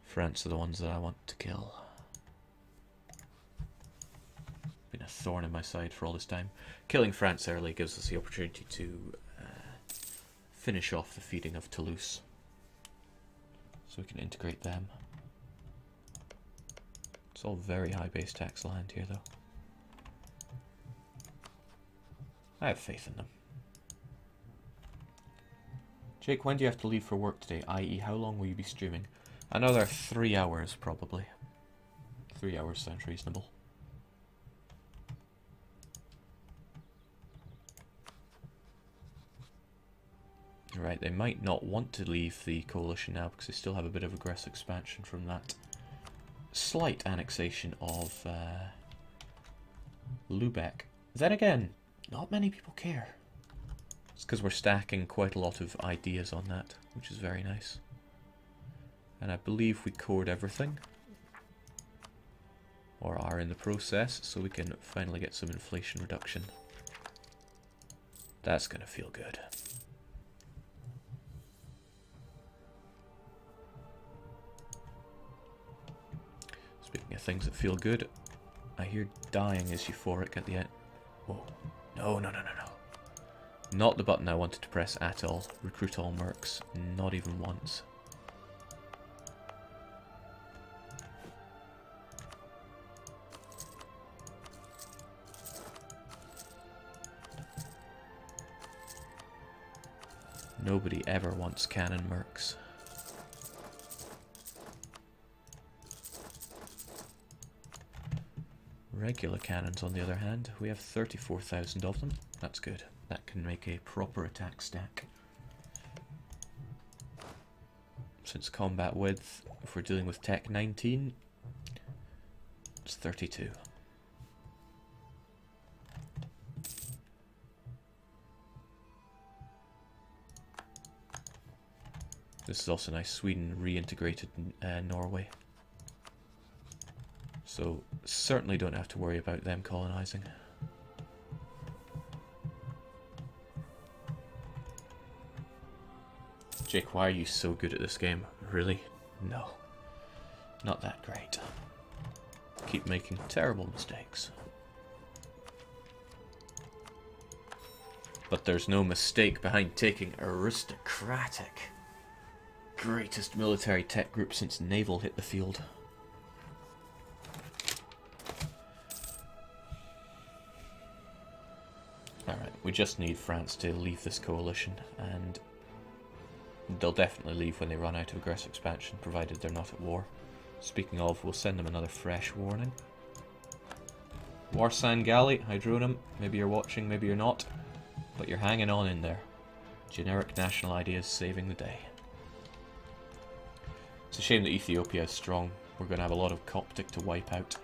France are the ones that I want to kill. Been a thorn in my side for all this time. Killing France early gives us the opportunity to finish off the feeding of Toulouse. So we can integrate them. It's all very high base tax land here though. I have faith in them. Jake, when do you have to leave for work today? I.e., how long will you be streaming? Another 3 hours, probably. 3 hours sounds reasonable. Right, they might not want to leave the coalition now because they still have a bit of aggressive expansion from that slight annexation of Lubeck. Then again, not many people care. It's because we're stacking quite a lot of ideas on that, which is very nice. And I believe we cored everything. Or are in the process, so we can finally get some inflation reduction. That's going to feel good. Speaking of things that feel good, I hear dying is euphoric at the end. Whoa. No, no, no, no, no. Not the button I wanted to press at all. Recruit all mercs. Not even once. Nobody ever wants cannon mercs. Regular cannons, on the other hand, we have 34,000 of them. That's good. That can make a proper attack stack. Since combat width, if we're dealing with Tech 19, it's 32. This is also nice. Sweden reintegrated Norway. So certainly don't have to worry about them colonizing. Jake, why are you so good at this game? Really? No. Not that great. Keep making terrible mistakes. But there's no mistake behind taking aristocratic. Greatest military tech group since Naval hit the field. Alright, we just need France to leave this coalition, and they'll definitely leave when they run out of aggressive expansion, provided they're not at war. Speaking of, we'll send them another fresh warning. Warsan Galley, Hydronum, maybe you're watching, maybe you're not, but you're hanging on in there. Generic national ideas saving the day. It's a shame that Ethiopia is strong. We're going to have a lot of Coptic to wipe out.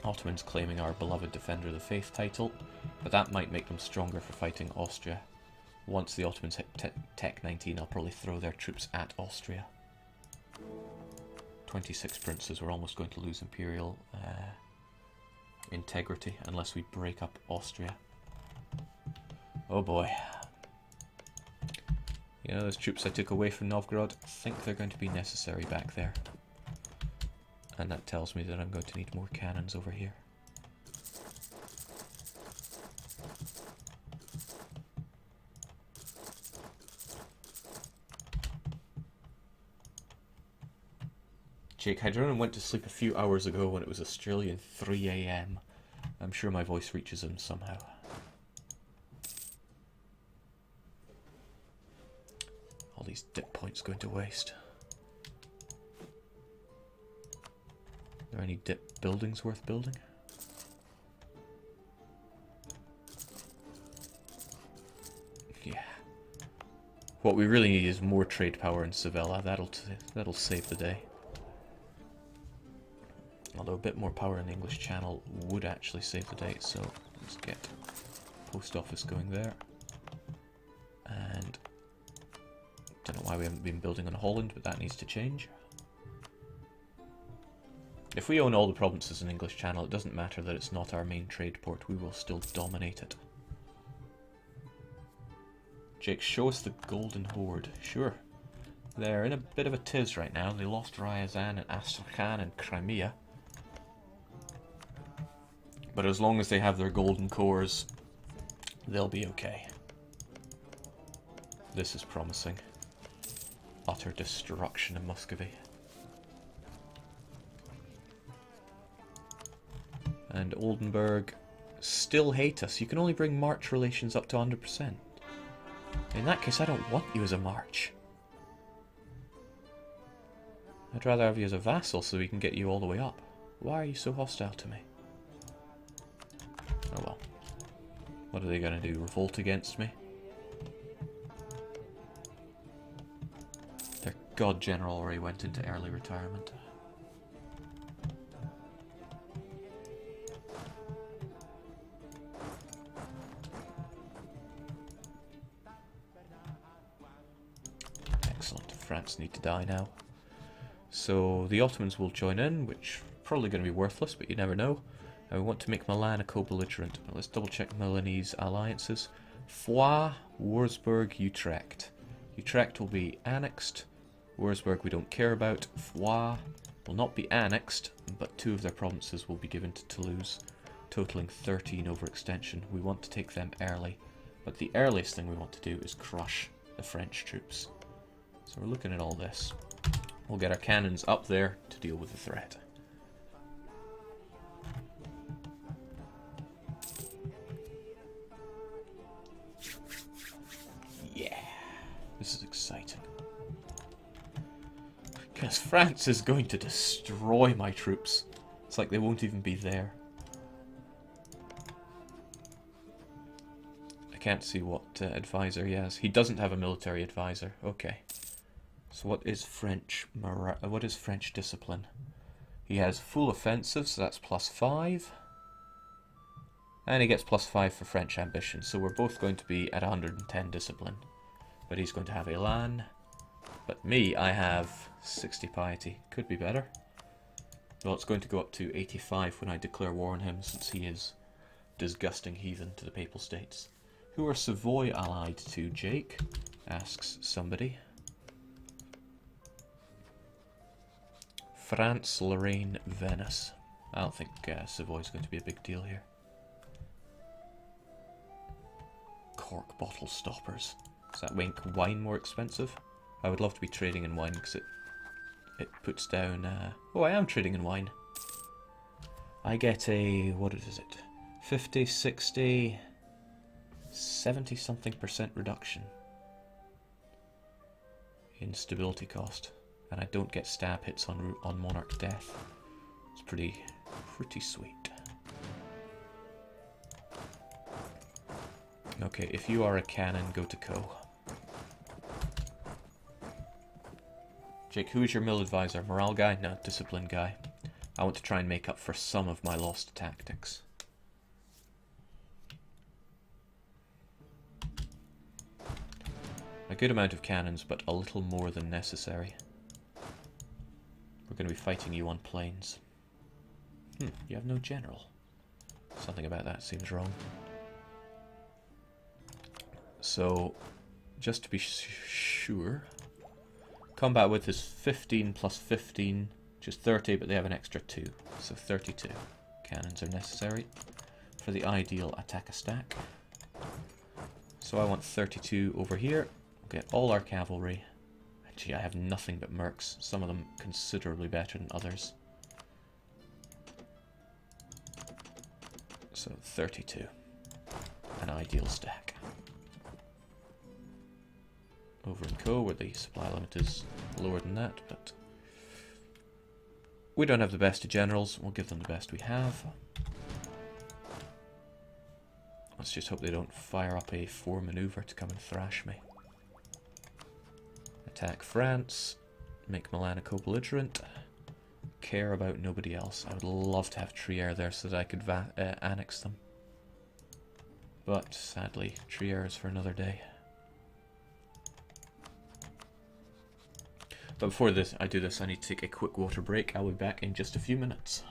Ottomans claiming our beloved Defender of the Faith title, but that might make them stronger for fighting Austria. Once the Ottomans hit Tech 19, I'll probably throw their troops at Austria. 26 princes, we're almost going to lose imperial integrity unless we break up Austria. Oh boy. You know, those troops I took away from Novgorod, I think they're going to be necessary back there. And that tells me that I'm going to need more cannons over here. Jake Hydronen went to sleep a few hours ago when it was Australian 3 AM. I'm sure my voice reaches him somehow. All these dip points going to waste. Are there any dip buildings worth building? Yeah. What we really need is more trade power in Sevilla. That'll save the day. Although a bit more power in the English Channel would actually save the day, so let's get post office going there. And don't know why we haven't been building on Holland, but that needs to change. If we own all the provinces in English Channel, it doesn't matter that it's not our main trade port, we will still dominate it. Jake, show us the Golden Horde. Sure. They're in a bit of a tiz right now. They lost Ryazan and Astrakhan and Crimea. But as long as they have their golden cores, they'll be okay. This is promising. Utter destruction in Muscovy. And Oldenburg still hate us. You can only bring March relations up to 100%. In that case, I don't want you as a March. I'd rather have you as a vassal so we can get you all the way up. Why are you so hostile to me? Oh well. What are they going to do? Revolt against me? Their god general already went into early retirement. Excellent. France need to die now. So the Ottomans will join in, which probably going to be worthless, but you never know. And we want to make Milan a co-belligerent. Let's double check Milanese alliances. Foix, Wurzburg, Utrecht. Utrecht will be annexed. Wurzburg we don't care about. Foix will not be annexed, but 2 of their provinces will be given to Toulouse, totaling 13 overextension. We want to take them early, but the earliest thing we want to do is crush the French troops. So we're looking at all this. We'll get our cannons up there to deal with the threat. Yeah, this is exciting. Because France is going to destroy my troops. It's like they won't even be there. I can't see what advisor he has. He doesn't have a military advisor. Okay. So what is French discipline? He has full offensive, so that's +5. And he gets +5 for French ambition. So we're both going to be at 110 discipline. But he's going to have Elan. But me, I have 60 piety. Could be better. Well, it's going to go up to 85 when I declare war on him, since he is disgusting heathen to the Papal States. Who are Savoy allied to, Jake? Asks somebody. France, Lorraine, Venice. I don't think Savoy's going to be a big deal here. Cork bottle stoppers. Does that make wine more expensive? I would love to be trading in wine because it puts down... Oh, I am trading in wine. I get a... what is it? 50, 60, 70 something % reduction in stability cost. And I don't get stab hits on Monarch death. It's pretty sweet. Okay, if you are a cannon, go to Co. Jake, who is your mill advisor? Morale guy? No, discipline guy. I want to try and make up for some of my lost tactics. A good amount of cannons, but a little more than necessary. We're going to be fighting you on planes. You have no general. Something about that seems wrong. So, just to be sure, combat width is 15 plus 15, which is 30, but they have an extra 2, so 32 cannons are necessary for the ideal attack a stack. So I want 32 over here. We'll get all our cavalry. Gee, I have nothing but mercs, some of them considerably better than others. So 32, an ideal stack. Over in Co, where the supply limit is lower than that, but we don't have the best of generals. We'll give them the best we have. Let's just hope they don't fire up a 4 maneuver to come and thrash me. Attack France, make Milan a co-belligerent, care about nobody else. I would love to have Trier there so that I could annex them. But sadly, Trier is for another day. But before I do this, I need to take a quick water break. I'll be back in just a few minutes.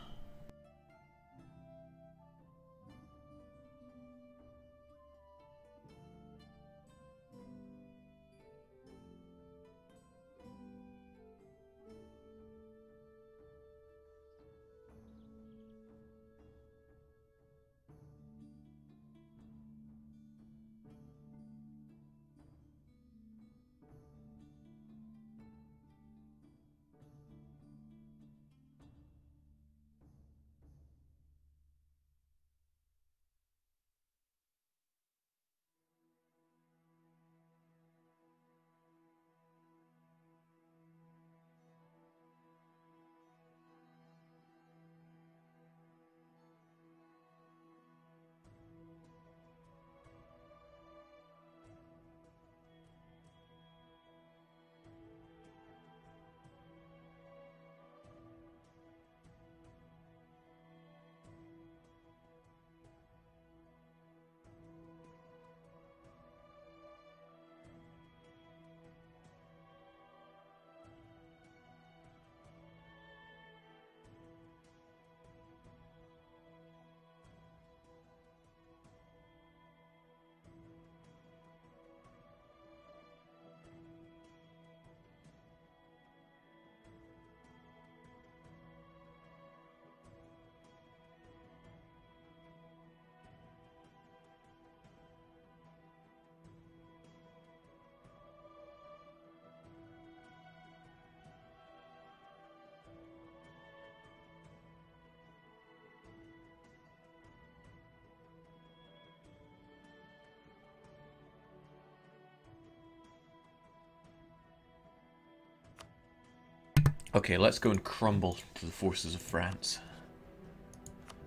Okay, let's go and crumble to the forces of France.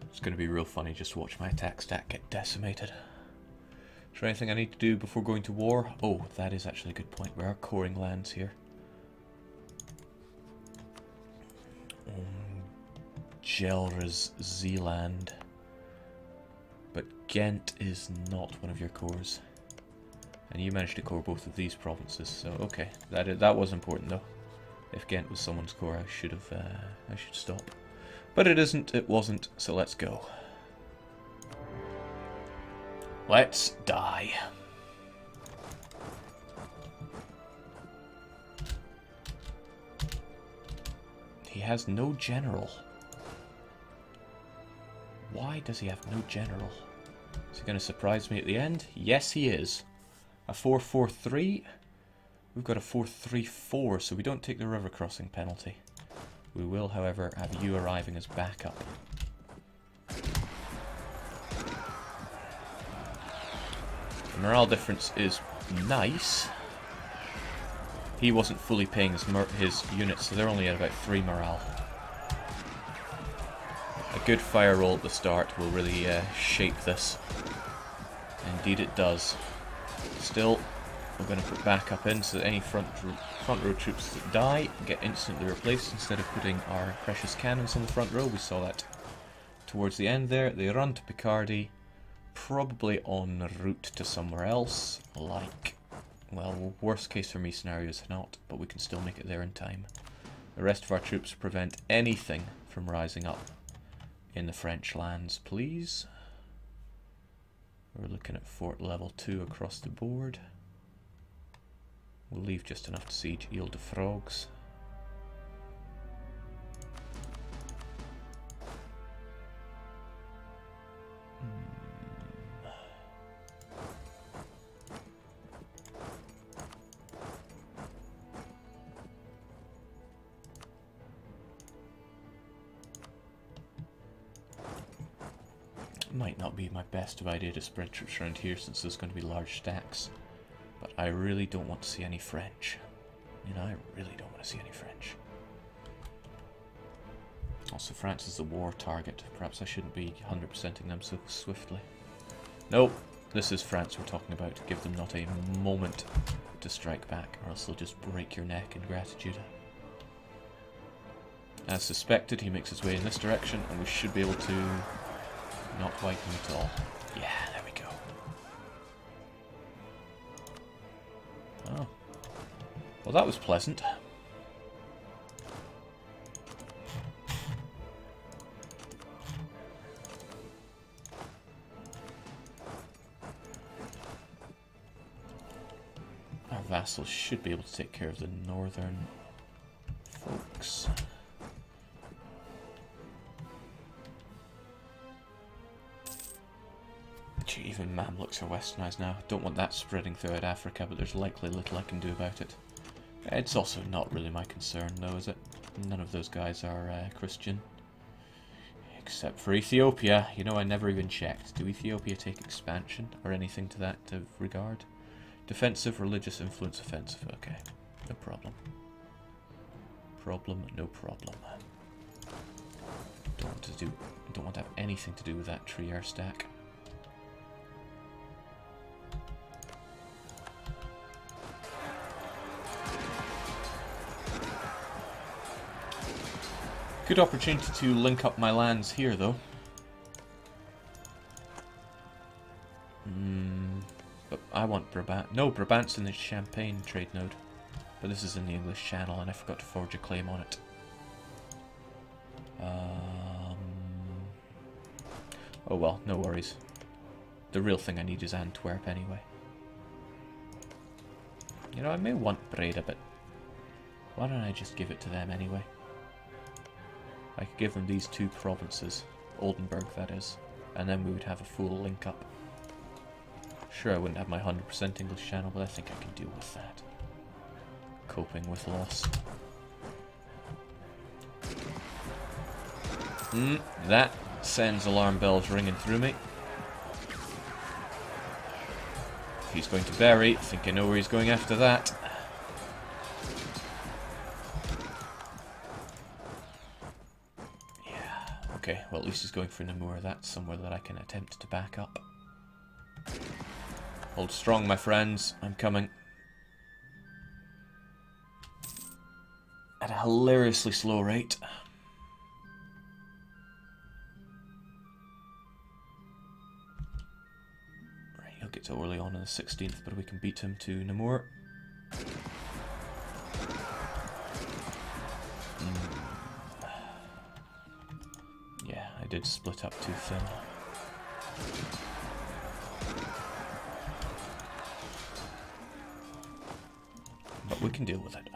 It's going to be real funny just to watch my attack stack get decimated. Is there anything I need to do before going to war? Oh, that is actually a good point. We are coring lands here. Gelra's Zeeland. But Ghent is not one of your cores. And you managed to core both of these provinces, so okay. That was important though. If Ghent was someone's core, I should stop. But it isn't, it wasn't, so let's go. Let's die. He has no general. Why does he have no general? Is he going to surprise me at the end? Yes, he is. A 4-4-3. We've got a 4-3-4, so we don't take the river crossing penalty. We will, however, have you arriving as backup. The morale difference is nice. He wasn't fully paying his units, so they're only at about 3 morale. A good fire roll at the start will really shape this. Indeed it does. Still, we're going to put backup in so that any front row troops that die get instantly replaced instead of putting our precious cannons on the front row. We saw that towards the end there. They run to Picardy, probably en route to somewhere else, like, well, worst case for me scenario is not, but we can still make it there in time. The rest of our troops prevent anything from rising up in the French lands, please. We're looking at fort level 2 across the board. We'll leave just enough to siege Ile de Frogs. Might not be my best of idea to spread troops around here since there's going to be large stacks. But I really don't want to see any French. You know, I really don't want to see any French. Also, France is the war target. Perhaps I shouldn't be 100%ing them so swiftly. Nope, this is France we're talking about. Give them not a moment to strike back, or else they'll just break your neck in gratitude. As suspected, he makes his way in this direction, and we should be able to not wipe him at all. Yeah, there we go. Oh. Well, that was pleasant. Our vassals should be able to take care of the northern folks. Even Mamluks are westernized now. Don't want that spreading throughout Africa, but there's likely little I can do about it. It's also not really my concern, though, is it? None of those guys are Christian. Except for Ethiopia. You know, I never even checked. Do Ethiopia take expansion or anything to that regard? Defensive, religious influence, offensive. Okay, no problem. No problem. Don't want to have anything to do with that Trier stack. Good opportunity to link up my lands here, though. But I want Brabant. No, Brabant's in the Champagne trade node. But this is in the English Channel, and I forgot to forge a claim on it. Oh well, no worries. The real thing I need is Antwerp anyway. You know, I may want Breda, but why don't I just give it to them anyway? I could give them these 2 provinces, Oldenburg that is, and then we would have a full link up. Sure, I wouldn't have my 100% English channel, but I think I can deal with that. Coping with loss. That sends alarm bells ringing through me. If he's going to bury, I think I know where he's going after that. Okay, well at least he's going for Namur. That's somewhere that I can attempt to back up. Hold strong, my friends. I'm coming. At a hilariously slow rate. Right, he'll get to Orleans on the 16th, but we can beat him to Namur. Yeah, I did split up too thin. But we can deal with it.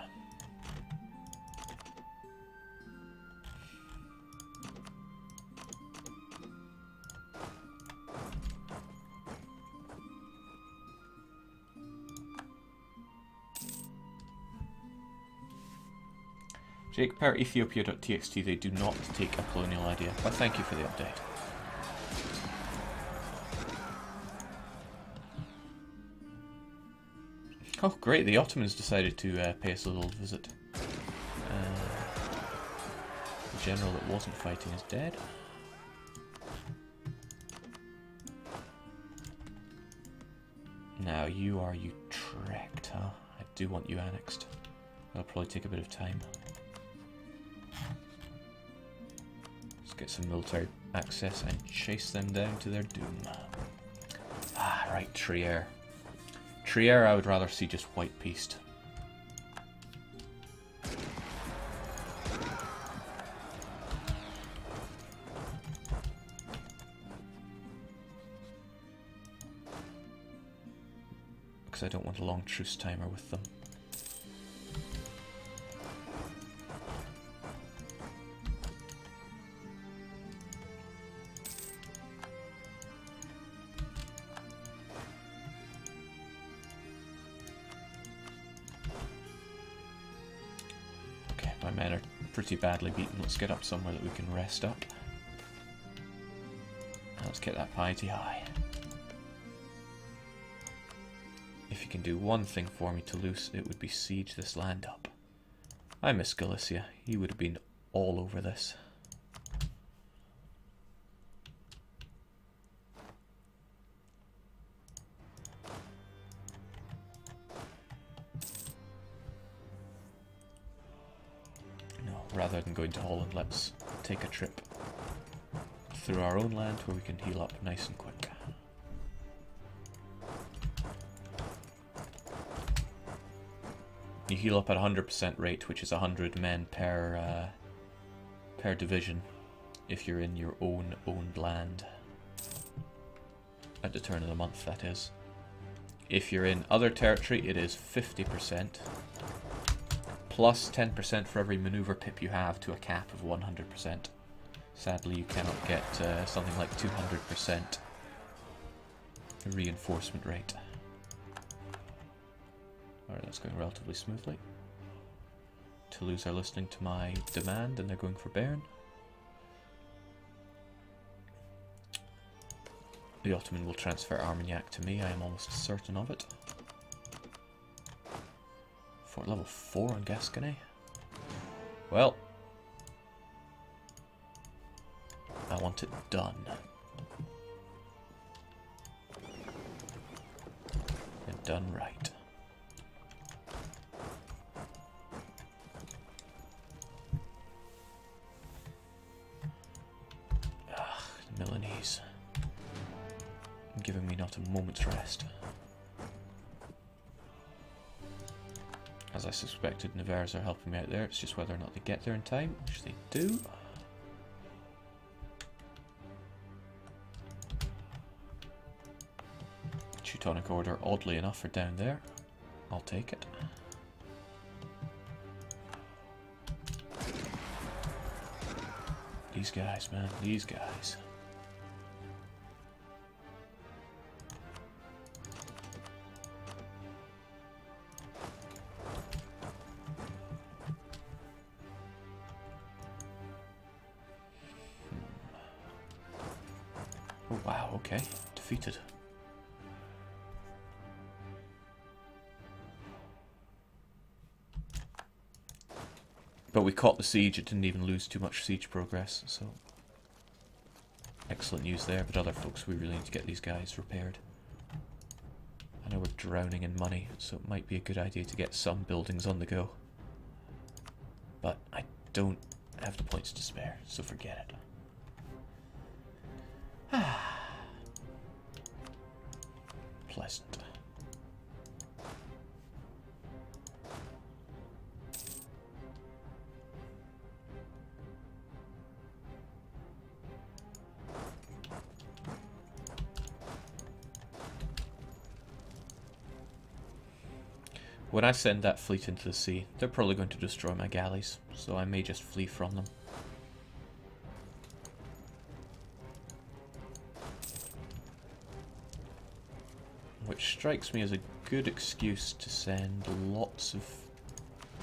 Jake, per Ethiopia.txt, they do not take a colonial idea, but thank you for the update. Oh great, the Ottomans decided to pay us a little visit. The general that wasn't fighting is dead. Now you are Utrecht, huh? I do want you annexed. That'll probably take a bit of time. Let's get some military access and chase them down to their doom. Ah, right, Trier. Trier I would rather see just white-pieced. Because I don't want a long truce timer with them. My men are pretty badly beaten. Let's get up somewhere that we can rest up. Let's get that piety high. If you can do one thing for me, Toulouse, it would be siege this land up. I miss Galicia. He would have been all over this. Rather than going to Holland, let's take a trip through our own land where we can heal up nice and quick. You heal up at 100% rate, which is 100 men per division, if you're in your own owned land. At the turn of the month, that is. If you're in other territory, it is 50%. Plus 10% for every maneuver pip you have to a cap of 100%. Sadly, you cannot get something like 200% reinforcement rate. Alright, that's going relatively smoothly. Toulouse are listening to my demand and they're going for Bern. The Ottoman will transfer Armagnac to me, I am almost certain of it. Fort level 4 on Gascony. Well, I want it done. And done right. Ah, the Milanese. Giving me not a moment's rest. As I suspected, Navars are helping me out there. It's just whether or not they get there in time, which they do. Teutonic Order, oddly enough, are down there. I'll take it. These guys, man, these guys. Oh wow, okay. Defeated. But we caught the siege, it didn't even lose too much siege progress, so excellent news there, but other folks, we really need to get these guys repaired. I know we're drowning in money, so it might be a good idea to get some buildings on the go. But I don't have the points to spare, so forget it. Pleasant. When I send that fleet into the sea, they're probably going to destroy my galleys, so I may just flee from them. Which strikes me as a good excuse to send lots of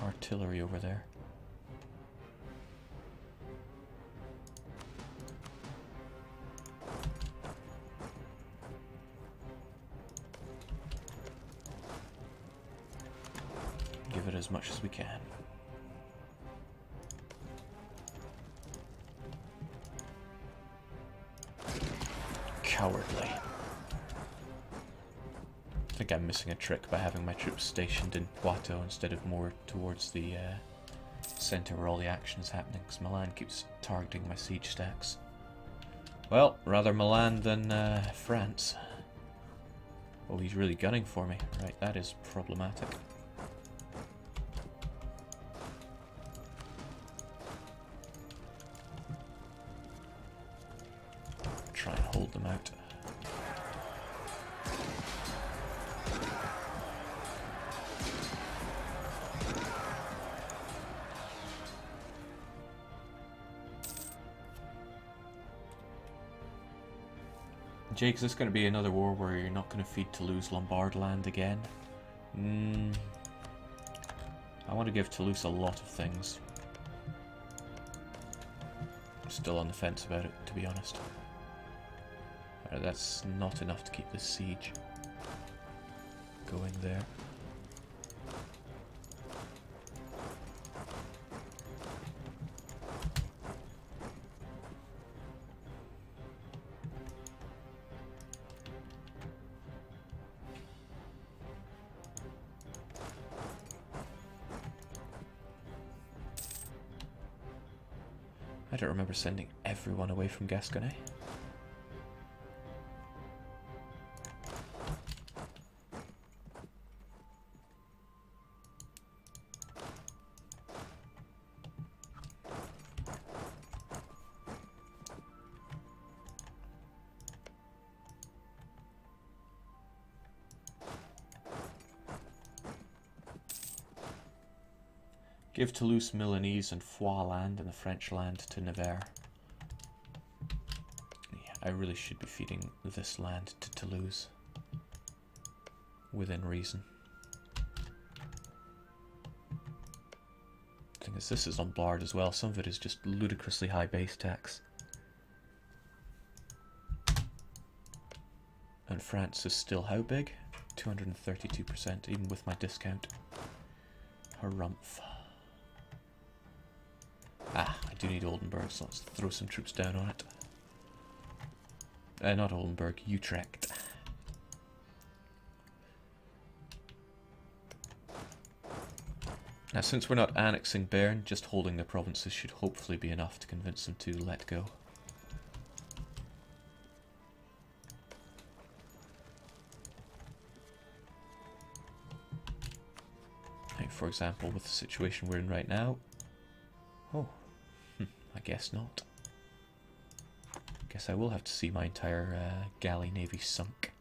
artillery over there. Give it as much as we can. Cowardly. I think I'm missing a trick by having my troops stationed in Poitou instead of more towards the centre where all the action is happening, because Milan keeps targeting my siege stacks. Well, rather Milan than France. Oh, he's really gunning for me. Right, that is problematic. Try and hold them out. Jake, is this going to be another war where you're not going to feed Toulouse Lombard land again? I want to give Toulouse a lot of things. I'm still on the fence about it, to be honest. That's not enough to keep this siege going there. I don't remember sending everyone away from Gascony. Give Toulouse Milanese and Foix land and the French land to Navarre. Yeah, I really should be feeding this land to Toulouse. Within reason. The thing is, this is on Lombard as well. Some of it is just ludicrously high base tax. And France is still how big? 232%, even with my discount. Harumph. Ah, I do need Oldenburg, so let's throw some troops down on it. Not Oldenburg, Utrecht. Now, since we're not annexing Bern, just holding the provinces should hopefully be enough to convince them to let go. Like, for example, with the situation we're in right now. Oh. I guess not. Guess I will have to see my entire galley navy sunk.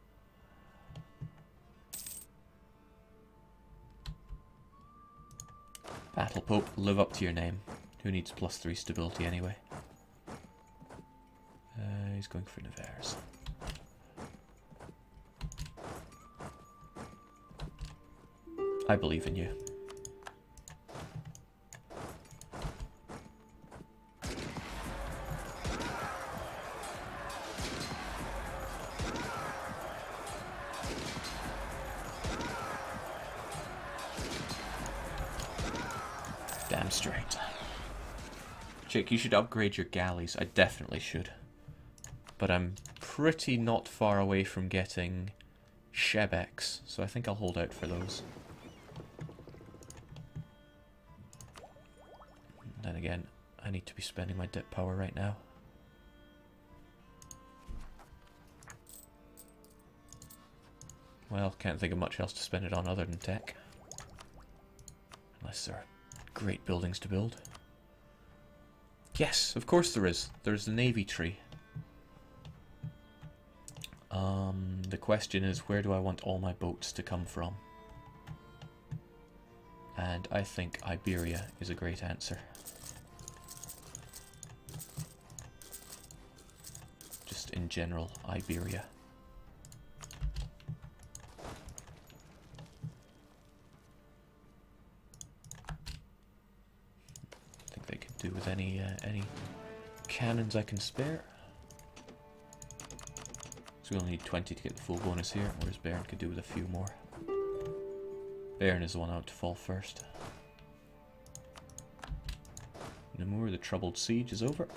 Battle Pope, live up to your name. Who needs +3 stability anyway? He's going for Navarre's. I believe in you. Damn straight. Jake, you should upgrade your galleys. I definitely should. but I'm pretty not far away from getting Shebex, so I think I'll hold out for those. Then again, I need to be spending my dip power right now. Well, can't think of much else to spend it on other than tech. Unless there are great buildings to build. Yes, of course there is. There's the Navy tree. The question is, where do I want all my boats to come from? And I think Iberia is a great answer. Just in general, Iberia. I think they could do with any cannons I can spare. So we only need 20 to get the full bonus here, whereas Baron could do with a few more. Baron is the one out to fall first. Namur, the troubled siege is over.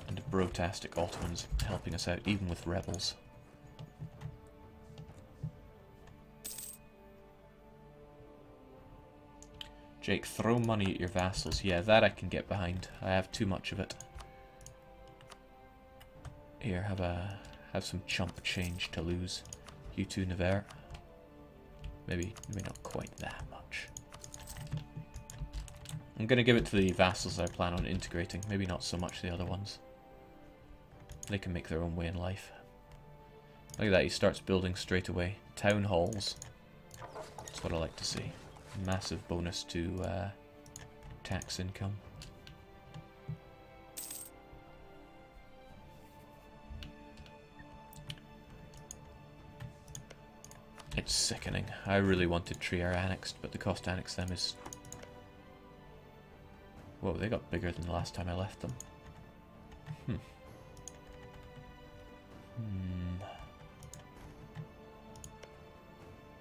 And the brotastic Ottomans helping us out, even with rebels. Jake, throw money at your vassals. Yeah, that I can get behind. I have too much of it. Here, have some chump change to lose. You two, Navarre. Maybe not quite that much. I'm gonna give it to the vassals I plan on integrating. Maybe not so much the other ones. They can make their own way in life. Look at that, he starts building straight away. Town halls. That's what I like to see. Massive bonus to tax income. It's sickening. I really wanted Trier annexed, but the cost to annex them is... Whoa, they got bigger than the last time I left them.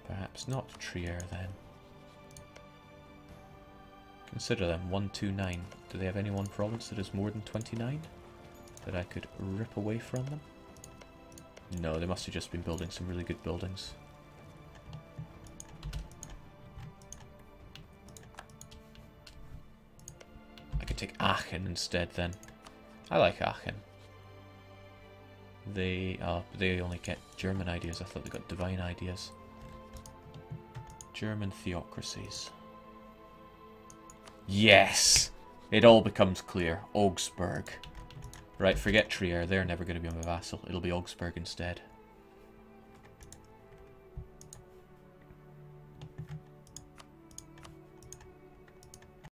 Perhaps not Trier then. Consider them 129. Do they have any one province that is more than 29 that I could rip away from them? No, they must have just been building some really good buildings. I could take Aachen instead then. I like Aachen. They only get German ideas. I thought they got divine ideas. German theocracies. Yes! It all becomes clear. Augsburg. Right, forget Trier. They're never going to be my vassal. It'll be Augsburg instead.